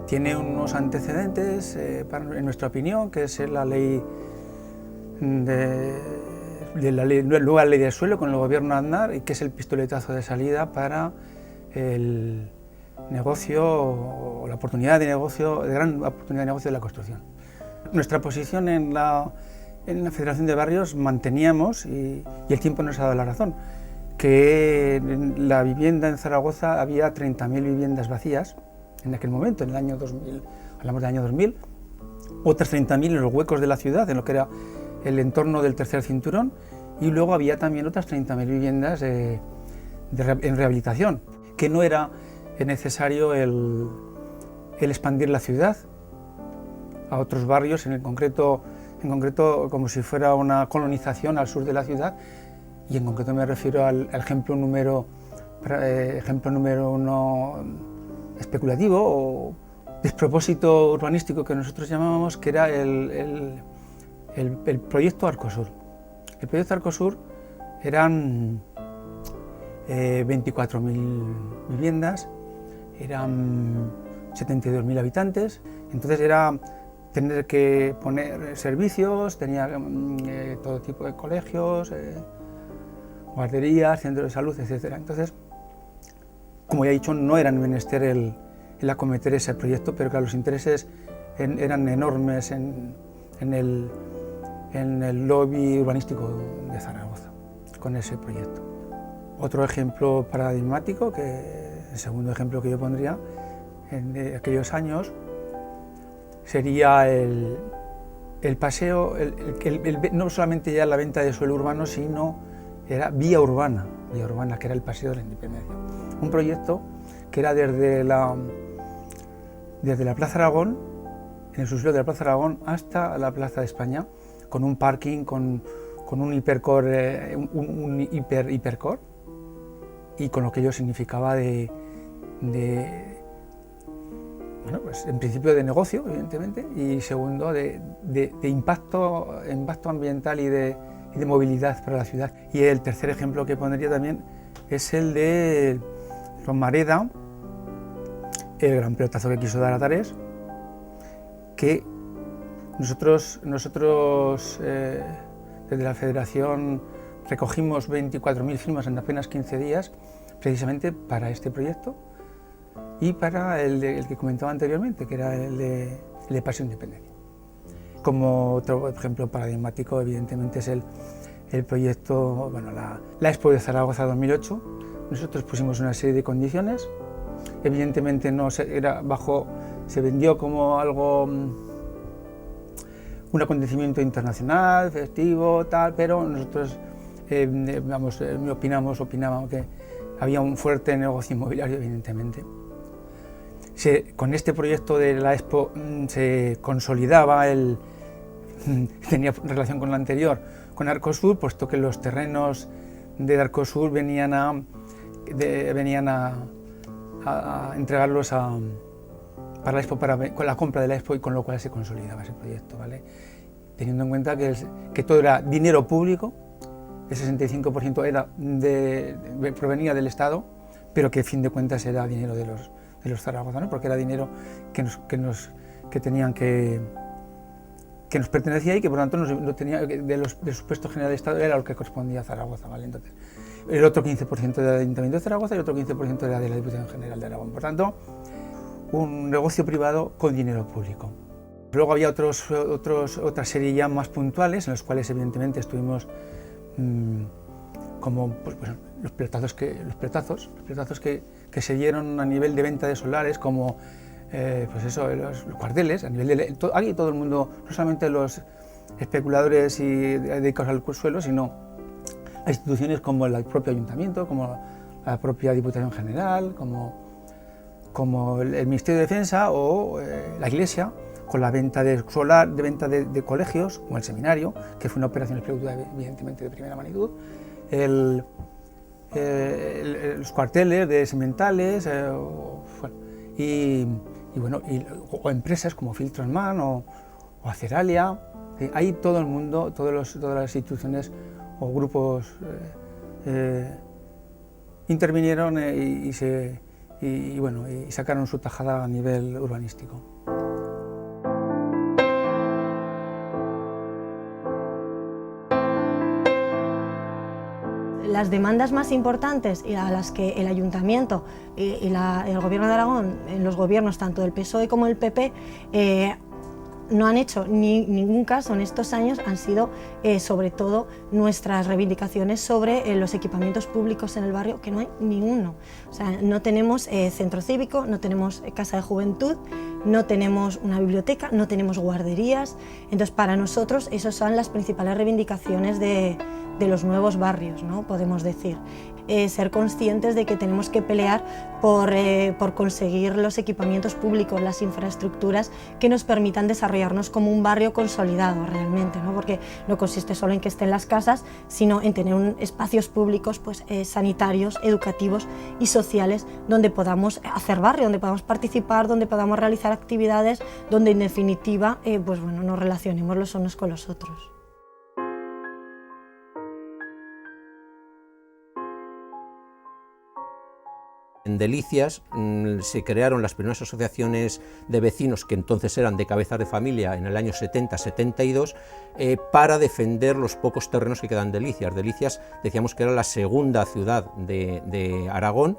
Tiene unos antecedentes, en nuestra opinión, que es la ley nueva ley del suelo con el gobierno Aznar, y que es el pistoletazo de salida para el negocio o la oportunidad de negocio, de gran oportunidad de negocio de la construcción. Nuestra posición en la Federación de Barrios manteníamos, y el tiempo nos ha dado la razón, que en la vivienda en Zaragoza había 30.000 viviendas vacías en aquel momento, en el año 2000, hablamos del año 2000, otras 30.000 en los huecos de la ciudad, en lo que era el entorno del tercer cinturón, y luego había también otras 30.000 viviendas en rehabilitación, que no era necesario el expandir la ciudad a otros barrios, en concreto como si fuera una colonización al sur de la ciudad, y en concreto me refiero al ejemplo número uno especulativo o despropósito urbanístico que nosotros llamábamos, que era el proyecto Arcosur. El proyecto Arcosur eran 24.000 viviendas, eran 72.000 habitantes, entonces era tener que poner servicios, tenía todo tipo de colegios, guarderías, centros de salud, etc. Entonces, como ya he dicho, no era menester el acometer ese proyecto, pero claro, los intereses eran enormes en el lobby urbanístico de Zaragoza con ese proyecto. Otro ejemplo paradigmático, el segundo ejemplo que yo pondría en aquellos años, sería el paseo, no solamente ya la venta de suelo urbano, sino era vía urbana, que era el Paseo de la Independencia. Un proyecto que era desde la Plaza Aragón, en el subsuelo de la Plaza Aragón, hasta la Plaza de España, con un parking, con un hipercore, hipercore, y con lo que ello significaba bueno, pues en principio de negocio, evidentemente, y segundo de impacto ambiental y de movilidad para la ciudad. Y el tercer ejemplo que pondría también es el de Romareda, el gran pelotazo que quiso dar a Tarés, que nosotros desde la Federación recogimos 24.000 firmas en apenas 15 días, precisamente para este proyecto y para el que comentaba anteriormente, que era el de Paseo Independencia. Como otro ejemplo paradigmático, evidentemente, es el proyecto, bueno, la Expo de Zaragoza 2008. Nosotros pusimos una serie de condiciones, evidentemente se vendió como algo, un acontecimiento internacional, festivo, tal, pero nosotros opinábamos que había un fuerte negocio inmobiliario, evidentemente. Con este proyecto de la Expo se consolidaba tenía relación con lo anterior, con Arcosur, puesto que los terrenos de Arcosur venían a entregarlos para la Expo, con la compra de la Expo, y con lo cual se consolidaba ese proyecto, ¿vale? Teniendo en cuenta que todo era dinero público, el 65% provenía del Estado, pero que a fin de cuentas era dinero de los zaragozanos, porque era dinero que nos pertenecía y que por lo tanto del presupuesto general del Estado era lo que correspondía a Zaragoza, ¿vale? Entonces, el otro 15% era del Ayuntamiento de Zaragoza y el otro 15% era de la Diputación General de Aragón. Por tanto, un negocio privado con dinero público. Luego había otra serie ya más puntuales, en los cuales evidentemente estuvimos como los pelotazos que se dieron a nivel de venta de solares, como los cuarteles, a nivel aquí todo el mundo, no solamente los especuladores y dedicados al suelo, sino a instituciones como el propio ayuntamiento, como la propia Diputación General, como el Ministerio de Defensa o la Iglesia, con la venta de solar, de venta de colegios, como el seminario, que fue una operación especulativa evidentemente de primera magnitud, los cuarteles de sementales, o empresas como Filtrosman o Aceralia. Ahí todo el mundo, todas las instituciones o grupos intervinieron y se bueno, y sacaron su tajada a nivel urbanístico. Las demandas más importantes y a las que el Ayuntamiento y el Gobierno de Aragón, en los gobiernos tanto del PSOE como del PP, no han hecho ningún caso en estos años han sido sobre todo nuestras reivindicaciones sobre los equipamientos públicos en el barrio, que no hay ninguno. O sea, no tenemos centro cívico, no tenemos casa de juventud, no tenemos una biblioteca, no tenemos guarderías. Entonces, para nosotros esas son las principales reivindicaciones de los nuevos barrios, ¿no? Podemos decir. Ser conscientes de que tenemos que pelear por conseguir los equipamientos públicos, las infraestructuras que nos permitan desarrollarnos como un barrio consolidado realmente, ¿no? Porque no consiste solo en que estén las casas, sino en tener espacios públicos pues, sanitarios, educativos y sociales donde podamos hacer barrio, donde podamos participar, donde podamos realizar actividades, donde en definitiva pues, bueno, nos relacionemos los unos con los otros. En Delicias se crearon las primeras asociaciones de vecinos, que entonces eran de cabezas de familia, en el año 70-72, para defender los pocos terrenos que quedan en Delicias. Delicias, decíamos que era la segunda ciudad de Aragón,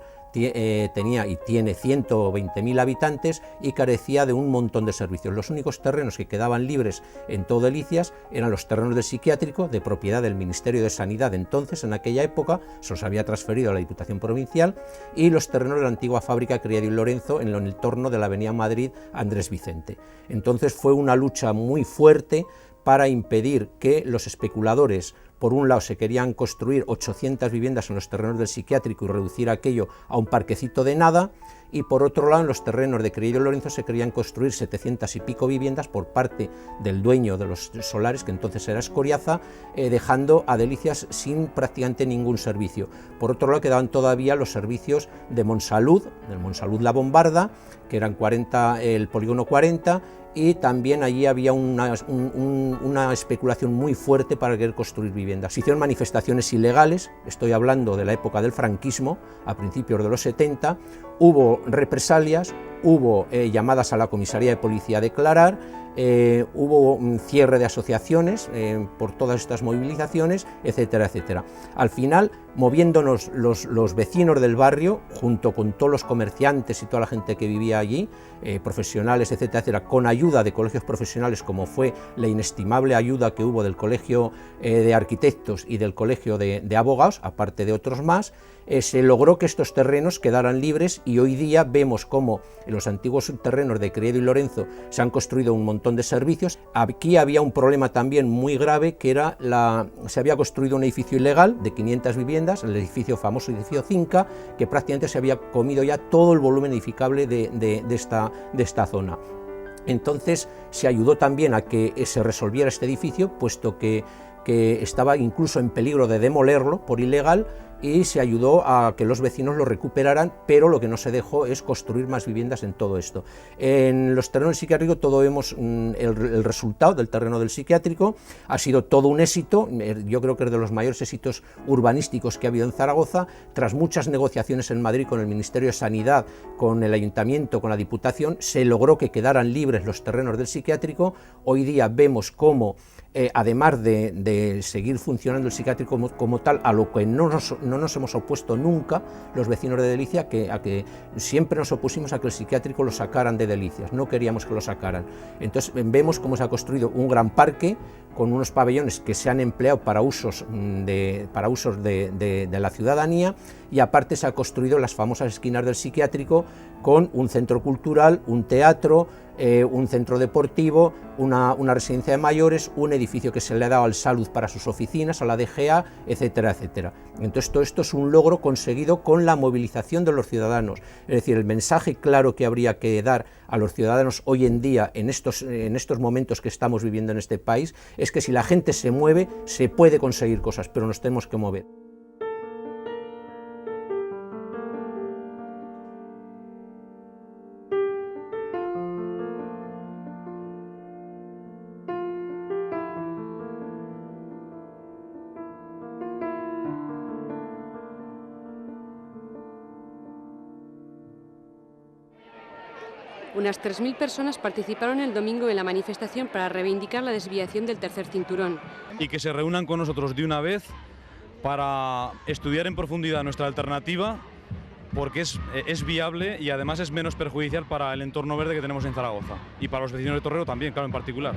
tenía y tiene 120.000 habitantes y carecía de un montón de servicios. Los únicos terrenos que quedaban libres en todo Delicias eran los terrenos del psiquiátrico, de propiedad del Ministerio de Sanidad entonces, en aquella época, se los había transferido a la Diputación Provincial, y los terrenos de la antigua fábrica Criado y Lorenzo en el entorno de la avenida Madrid Andrés Vicente. Entonces fue una lucha muy fuerte para impedir que los especuladores, por un lado, se querían construir 800 viviendas en los terrenos del psiquiátrico y reducir aquello a un parquecito de nada, y por otro lado, en los terrenos de Criado y Lorenzo se querían construir 700 y pico viviendas por parte del dueño de los solares, que entonces era Escoriaza, dejando a Delicias sin prácticamente ningún servicio. Por otro lado, quedaban todavía los servicios de Monsalud, del Monsalud La Bombarda, que eran 40, el polígono 40, y también allí había una especulación muy fuerte para querer construir viviendas. Se hicieron manifestaciones ilegales, estoy hablando de la época del franquismo, a principios de los 70, hubo represalias, hubo llamadas a la comisaría de policía a declarar, hubo un cierre de asociaciones por todas estas movilizaciones, etcétera, etcétera. Al final, moviéndonos los vecinos del barrio, junto con todos los comerciantes y toda la gente que vivía allí, profesionales, etcétera, etcétera, con ayuda de colegios profesionales, como fue la inestimable ayuda que hubo del Colegio de Arquitectos y del Colegio de Abogados, aparte de otros más, se logró que estos terrenos quedaran libres, y hoy día vemos cómo en los antiguos terrenos de Criado y Lorenzo se han construido un montón de servicios. Aquí había un problema también muy grave, que era se había construido un edificio ilegal de 500 viviendas, el famoso edificio Cinca, que prácticamente se había comido ya todo el volumen edificable de esta zona. Entonces se ayudó también a que se resolviera este edificio, puesto que estaba incluso en peligro de demolerlo por ilegal, y se ayudó a que los vecinos lo recuperaran, pero lo que no se dejó es construir más viviendas en todo esto. En los terrenos del psiquiátrico todo vemos el resultado del terreno del psiquiátrico, ha sido todo un éxito, yo creo que es de los mayores éxitos urbanísticos que ha habido en Zaragoza, tras muchas negociaciones en Madrid con el Ministerio de Sanidad, con el Ayuntamiento, con la Diputación, se logró que quedaran libres los terrenos del psiquiátrico. Hoy día vemos cómo además de seguir funcionando el psiquiátrico como tal, a lo que no nos hemos opuesto nunca los vecinos de Delicias, a que siempre nos opusimos a que el psiquiátrico lo sacaran de Delicias, no queríamos que lo sacaran. Entonces vemos cómo se ha construido un gran parque con unos pabellones que se han empleado para usos de la ciudadanía, y aparte se ha construido las famosas esquinas del psiquiátrico con un centro cultural, un teatro, un centro deportivo, una residencia de mayores, un edificio que se le ha dado al Salud para sus oficinas, a la DGA, etcétera, etcétera. Entonces todo esto es un logro conseguido con la movilización de los ciudadanos, es decir, el mensaje claro que habría que dar a los ciudadanos hoy en día, en estos momentos que estamos viviendo en este país, es que si la gente se mueve, se puede conseguir cosas, pero nos tenemos que mover. Unas 3.000 personas participaron el domingo en la manifestación para reivindicar la desviación del tercer cinturón. Y que se reúnan con nosotros de una vez para estudiar en profundidad nuestra alternativa, porque es viable y además es menos perjudicial para el entorno verde que tenemos en Zaragoza y para los vecinos de Torrero también, claro, en particular.